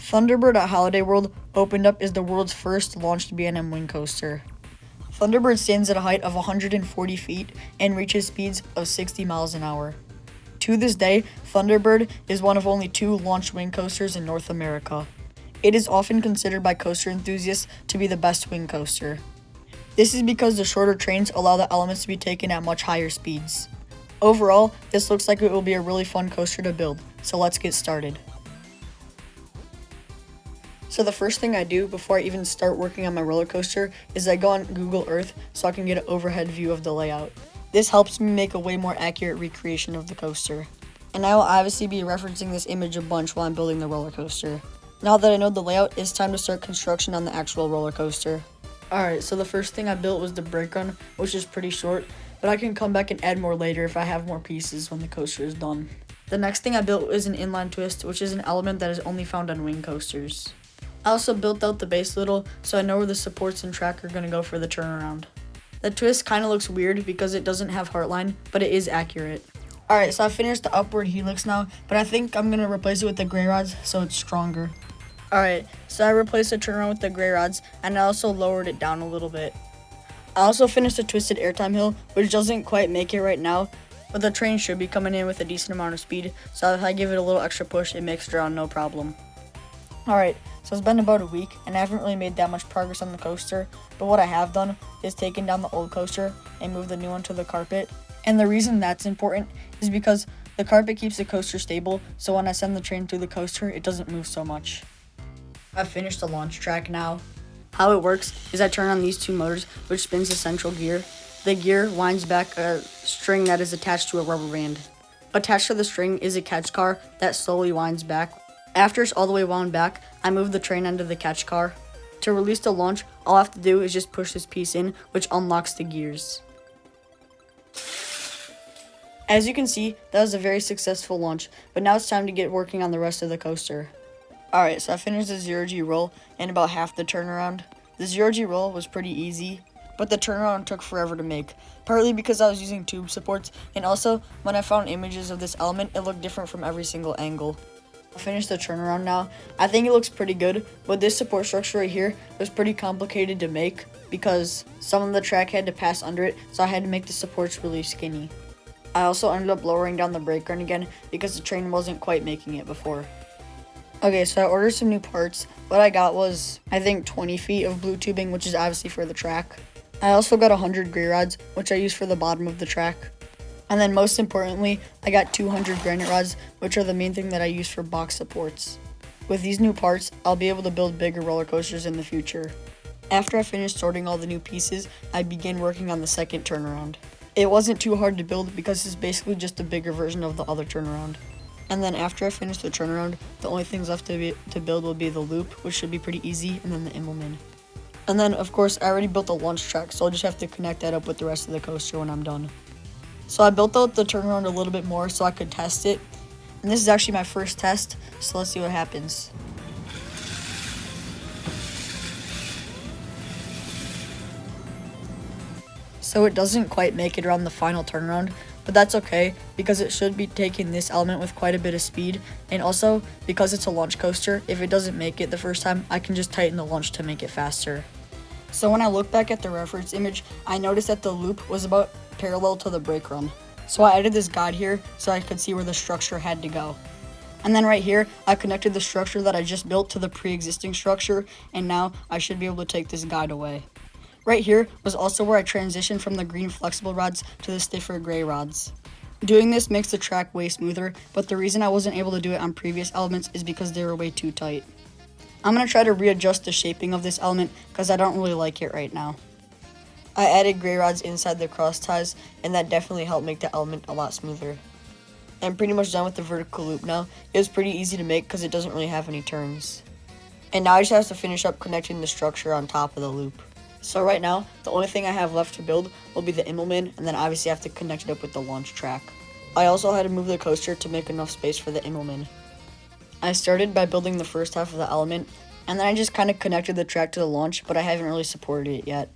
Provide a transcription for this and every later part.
Thunderbird at Holiday World opened up as the world's first launched B&M wing coaster. Thunderbird stands at a height of 140 feet and reaches speeds of 60 miles an hour. To this day, Thunderbird is one of only 2 launched wing coasters in North America. It is often considered by coaster enthusiasts to be the best wing coaster. This is because the shorter trains allow the elements to be taken at much higher speeds. Overall, this looks like it will be a really fun coaster to build, so let's get started. So the first thing I do before I even start working on my roller coaster is I go on Google Earth so I can get an overhead view of the layout. This helps me make a way more accurate recreation of the coaster. And I will obviously be referencing this image a bunch while I'm building the roller coaster. Now that I know the layout, it's time to start construction on the actual roller coaster. Alright, so the first thing I built was the brake run, which is pretty short, but I can come back and add more later if I have more pieces when the coaster is done. The next thing I built was an inline twist, which is an element that is only found on wing coasters. I also built out the base a little, so I know where the supports and track are going to go for the turnaround. The twist kind of looks weird because it doesn't have heartline, but it is accurate. Alright, so I finished the upward helix now, but I think I'm going to replace it with the gray rods so it's stronger. Alright, so I replaced the turnaround with the gray rods, and I also lowered it down a little bit. I also finished the twisted airtime hill, which doesn't quite make it right now, but the train should be coming in with a decent amount of speed, so if I give it a little extra push, it makes it around no problem. Alright, so it's been about a week, and I haven't really made that much progress on the coaster, but what I have done is taken down the old coaster and moved the new one to the carpet. And the reason that's important is because the carpet keeps the coaster stable, so when I send the train through the coaster, it doesn't move so much. I've finished the launch track now. How it works is I turn on these 2 motors, which spins the central gear. The gear winds back a string that is attached to a rubber band. Attached to the string is a catch car that slowly winds back. After it's all the way wound back, I move the train under the catch car. To release the launch, all I have to do is just push this piece in, which unlocks the gears. As you can see, that was a very successful launch, but now it's time to get working on the rest of the coaster. Alright, so I finished the 0G roll and about half the turnaround. The 0G roll was pretty easy, but the turnaround took forever to make, partly because I was using tube supports, and also when I found images of this element, it looked different from every single angle. I finished the turnaround now. I think it looks pretty good, but this support structure right here was pretty complicated to make because some of the track had to pass under it, so I had to make the supports really skinny. I also ended up lowering down the brake run again because the train wasn't quite making it before. Okay, so I ordered some new parts. What I got was, I think, 20 feet of blue tubing, which is obviously for the track. I also got 100 gray rods, which I use for the bottom of the track. And then most importantly, I got 200 granite rods, which are the main thing that I use for box supports. With these new parts, I'll be able to build bigger roller coasters in the future. After I finished sorting all the new pieces, I began working on the second turnaround. It wasn't too hard to build because it's basically just a bigger version of the other turnaround. And then after I finish the turnaround, the only things left to build will be the loop, which should be pretty easy, and then the Immelman. And then, of course, I already built the launch track, so I'll just have to connect that up with the rest of the coaster when I'm done. So I built out the turnaround a little bit more so I could test it. And this is actually my first test, so let's see what happens. So it doesn't quite make it around the final turnaround, but that's okay because it should be taking this element with quite a bit of speed, and also because it's a launch coaster, if it doesn't make it the first time, I can just tighten the launch to make it faster. So when I look back at the reference image, I noticed that the loop was about parallel to the brake run. So I added this guide here so I could see where the structure had to go. And then right here, I connected the structure that I just built to the pre-existing structure, and now I should be able to take this guide away. Right here was also where I transitioned from the green flexible rods to the stiffer gray rods. Doing this makes the track way smoother, but the reason I wasn't able to do it on previous elements is because they were way too tight. I'm going to try to readjust the shaping of this element because I don't really like it right now. I added gray rods inside the cross ties, and that definitely helped make the element a lot smoother. I'm pretty much done with the vertical loop now. It was pretty easy to make because it doesn't really have any turns. And now I just have to finish up connecting the structure on top of the loop. So right now, the only thing I have left to build will be the Immelman, and then obviously I have to connect it up with the launch track. I also had to move the coaster to make enough space for the Immelman. I started by building the first half of the element, and then I just kind of connected the track to the launch, but I haven't really supported it yet.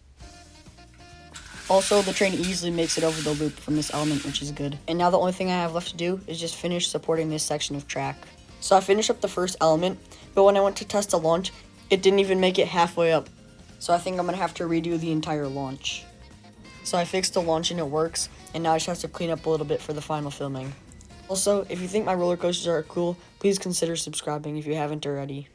Also, the train easily makes it over the loop from this element, which is good. And now the only thing I have left to do is just finish supporting this section of track. So I finished up the first element, but when I went to test the launch, it didn't even make it halfway up. So I think I'm gonna have to redo the entire launch. So I fixed the launch and it works, and now I just have to clean up a little bit for the final filming. Also, if you think my roller coasters are cool, please consider subscribing if you haven't already.